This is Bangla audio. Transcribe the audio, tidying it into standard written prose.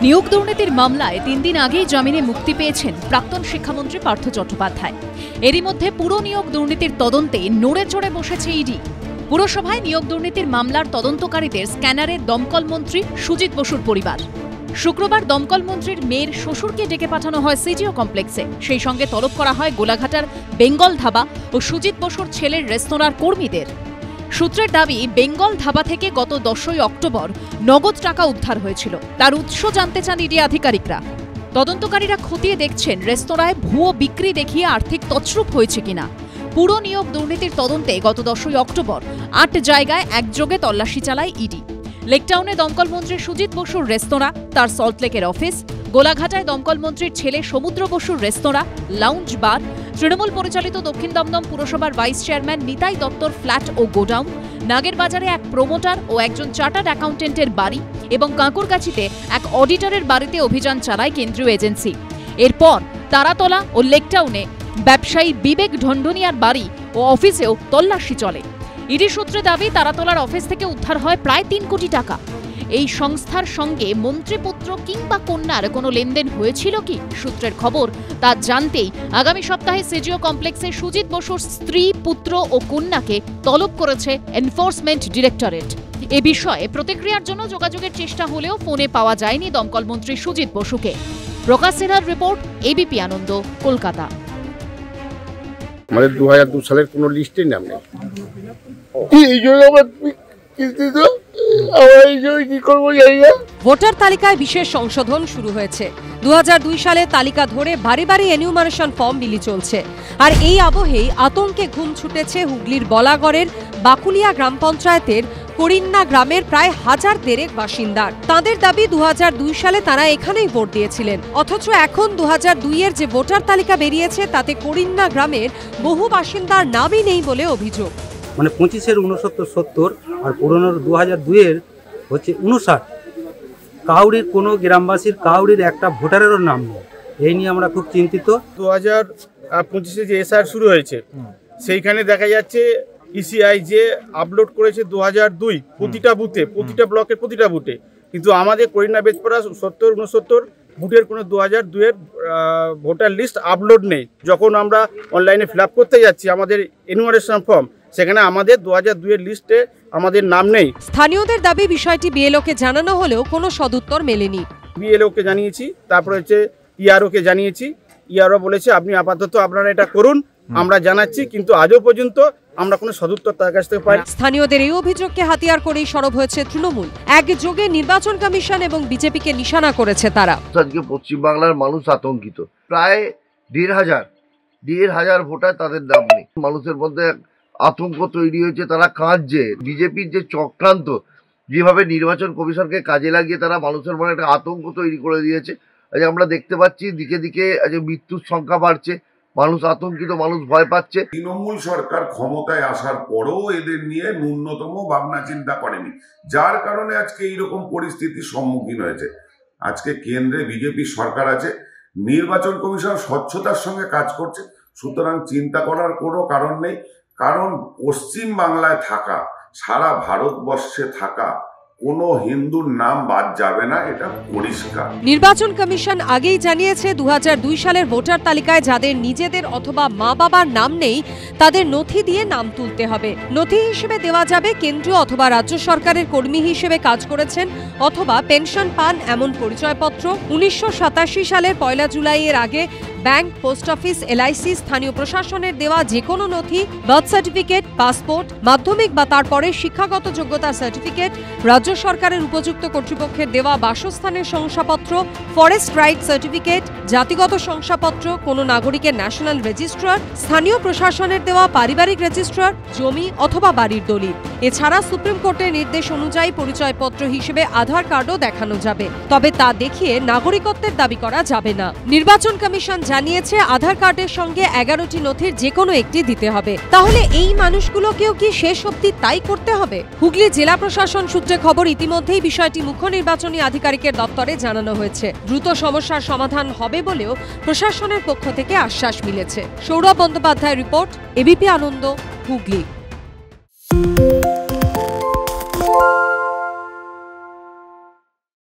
নিয়োগ দুর্নীতির মামলায় 3 দিন আগেই জামিনে মুক্তি পেয়েছেন প্রাক্তন শিক্ষামন্ত্রী পার্থ চট্টোপাধ্যায়। এরই মধ্যে পুরো নিয়োগ দুর্নীতির তদন্তে নড়ে চড়ে বসেছে ইডি। পুরসভায় নিয়োগ দুর্নীতির মামলার তদন্তকারীদের স্ক্যানারে দমকল মন্ত্রী সুজিত বসুর পরিবার। শুক্রবার দমকল মন্ত্রীর মেয়ের শ্বশুরকে ডেকে পাঠানো হয় সিজিও কমপ্লেক্সে। সেই সঙ্গে তলব করা হয় গোলাঘাটার বেঙ্গল ধাবা ও সুজিত বসুর ছেলের রেস্তোরাঁর কর্মীদের। সূত্রের দাবি, বেঙ্গল ধাবা থেকে গত 10ই অক্টোবর নগদ টাকা উদ্ধার হয়েছিল। তার উৎস জানতে চান ইডি আধিকারিকরা। তদন্তকারীরা খতিয়ে দেখছেন রেস্তোরাঁয় ভুয়ো বিক্রি দেখিয়ে আর্থিক তছরূপ হয়েছে কিনা। পুরো নিয়োগ দুর্নীতির তদন্তে গত 10ই অক্টোবর 8 জায়গায় একযোগে তল্লাশি চালায় ইডি। লেকটাউনে দমকল মন্ত্রী সুজিত বসুর রেস্তোরাঁ, তার সল্টলেকের অফিস, গোলাঘাটায় দমকল মন্ত্রীর ছেলে সমুদ্র বসুর রেস্তোরাঁ, লাউঞ্জ বার, তৃণমূল পরিচালিত দক্ষিণ দমদম পুরসভার ভাইস চেয়ারম্যান নিতাই দত্তর ফ্ল্যাট ও গোডাউন, নাগের বাজারে এক প্রমোটার ও একজন চার্টার্ড অ্যাকাউন্টেন্টের বাড়ি এবং কাঁকুরগাছিতে এক অডিটরের বাড়িতে অভিযান চালায় কেন্দ্রীয় এজেন্সি। এরপর তারাতলা ও লেকটাউনে ব্যবসায়ী বিবেক ঢন্ডনিয়ার বাড়ি ও অফিসেও তল্লাশি চলে। ইডি সূত্রে দাবি, তারাতলার অফিস থেকে উদ্ধার হয় প্রায় 3 কোটি টাকা। এই সংস্থার সঙ্গে মন্ত্রীপুত্র কিংবা কন্যার কোনো লেনদেন হয়েছিল কি সূত্রের খবর, তা জানতেই আগামী সপ্তাহে সিজিও কমপ্লেক্সে সুজিত বসুর স্ত্রী, পুত্র ও কন্যাকে তলব করেছে এনফোর্সমেন্ট ডিরেক্টরেট। এ বিষয়ে প্রতিক্রিয়ার জন্য যোগাযোগের চেষ্টা হলেও ফোনে পাওয়া যায়নি দমকল মন্ত্রী সুজিত বসুকে। প্রকাশ সিনহার রিপোর্ট, এবিপি আনন্দ, কলকাতা। আমাদের 2002 সালের কোনো লিস্টেই নাম নেই। ভোটার তালিকায় বিশেষ সংশোধন শুরু হয়েছে। 2002 সালে তালিকা ধরে বাড়ি বাড়ি এনিউমারেশন ফর্ম বিলি চলছে। আর এই আবহেই আতঙ্কে ঘুম ছুটেছে হুগলির বলাগড়ের বাকুলিয়া গ্রাম পঞ্চায়েতের করিন্না গ্রামের প্রায় 1000 দেরেক বাসিন্দার। তাদের দাবি, 2002 সালে তারা এখানেই ভোট দিয়েছিলেন, অথচ এখন 2002 এর যে ভোটার তালিকা বেরিয়েছে তাতে করিন্না গ্রামের বহু বাসিন্দার নামই নেই বলে অভিযোগ। মানে 25-এর 69 70 আর পুরনোর 2002-এর হচ্ছে 59। কাউরির কোনো গ্রামবাসীর কাউরির একটা ভোটারেরও নাম নেই। এই নিয়ে আমরা খুব চিন্তিত। 2025-এ যে এসআর শুরু হয়েছে সেইখানে দেখা যাচ্ছে ইসিআই যে আপলোড করেছে 2002 প্রতিটা বুথে, প্রতিটা ব্লকের প্রতিটা বুথে, কিন্তু আমাদের করিন্না বেজপাড়া 70-69 বুথের কোনো 2002-এর ভোটার লিস্ট আপলোড নেই। যখন আমরা অনলাইনে ফিল আপ করতে যাচ্ছি আমাদের এনুমারেশন ফর্ম, সেখানে আমাদের 2002-এর লিস্টে আমাদের নাম নেই। স্থানীয়দের দাবি, বিষয়টি বিএলওকে জানানো হলেও কোনো সদুত্তর মেলেনি। বিএলওকে জানিয়েছি, তারপরে হচ্ছে ইআরওকে জানিয়েছি। ইআরও বলেছে আপনি আপাতত আপনারা এটা করুন, আমরা জানাচ্ছি, কিন্তু আজও পর্যন্ত আমরা কোনো সদুত্তর তার কাছ থেকে পাই। স্থানীয়দের এই অভিযোগকে হাতিয়ার করেই সরব হয়েছে তৃণমূল। একযোগে নির্বাচন কমিশন এবং বিজেপিকে নিশানা করেছে তারা। আজকে পশ্চিমবাংলার মানুষ আতঙ্কিত। প্রায় 1,500 ভোটার, তাদের নাম নেই। মানুষের মধ্যে আতঙ্ক তৈরি হয়েছে, তারা কাঁদছে। বিজেপির যে চক্রান্ত, যেভাবে নির্বাচন কমিশনকে কাজে লাগিয়ে তারা মানুষের মনে একটা আতঙ্ক তৈরি করে দিয়েছে। আজ আমরা দেখতে পাচ্ছি দিকে দিকে আজ মৃত্যুর সংখ্যা বাড়ছে, মানুষ আতঙ্কিত, মানুষ ভয় পাচ্ছে। তৃণমূল সরকার ক্ষমতায় আসার পরও এদের নিয়ে ন্যূনতম ভাবনা চিন্তা করেনি, যার কারণে আজকে এইরকম পরিস্থিতির সম্মুখীন হয়েছে। আজকে কেন্দ্রে বিজেপি সরকার আছে, নির্বাচন কমিশন স্বচ্ছতার সঙ্গে কাজ করছে, সুতরাং চিন্তা করার কোনো কারণ নেই। কারণ পশ্চিম বাংলায় থাকা, সারা ভারতবর্ষে থাকা কোনো হিন্দুর নাম বাদ যাবে না, এটা পরিষ্কার। নির্বাচন কমিশন আগেই জানিয়েছে 2002 সালের ভোটার তালিকায় যাদের নিজেদের অথবা মা বাবার নাম নেই তাদের নথি দিয়ে নাম তুলতে হবে। নথি হিসেবে দেওয়া যাবে কেন্দ্রীয় অথবা রাজ্য সরকারের কর্মী হিসেবে কাজ করেছেন অথবা পেনশন পান এমন পরিচয়পত্র। 1987 সালের 1 জুলাইয়ের আগে ব্যাংক, পোস্ট অফিস, এলআইসি, স্থানীয় প্রশাসনের দেওয়া যে কোনো নথি, বার্থ সার্টিফিকেট, পাসপোর্ট, মাধ্যমিক বা তারপরে শিক্ষাগত যোগ্যতার সার্টিফিকেট, রাজ্য সরকারের উপযুক্ত কর্তৃপক্ষের দেওয়া বাসস্থানের শংসাপত্র, ফরেস্ট রাইট সার্টিফিকেট, জাতিগত শংসাপত্র, কোনো নাগরিকের ন্যাশনাল রেজিস্ট্রার, স্থানীয় প্রশাসনের দেওয়া পারিবারিক রেজিস্ট্রার, জমি অথবা বাড়ির দলিল। এছাড়া সুপ্রিম কোর্টের নির্দেশ অনুযায়ী পরিচয়পত্র হিসেবে আধার কার্ডও দেখানো যাবে, তবে তা দেখিয়ে নাগরিকত্বের দাবি করা যাবে না। নির্বাচন কমিশন জানিয়েছে আধার কার্ডের সঙ্গে 11টি নথির যে কোনো একটি দিতে হবে। তাহলে এই মানুষগুলোকেও কি শেষ অবধি তাই করতে হবে? হুগলি জেলা প্রশাসন সূত্রে খবর, ইতিমধ্যেই বিষয়টি মুখ্য নির্বাচনী আধিকারিকের দপ্তরে জানানো হয়েছে। দ্রুত সমস্যার সমাধান হবে বলেও প্রশাসনের পক্ষ থেকে আশ্বাস মিলেছে। সৌরভ বন্দ্যোপাধ্যায়ের রিপোর্ট, এবিপি আনন্দ, হুগলি।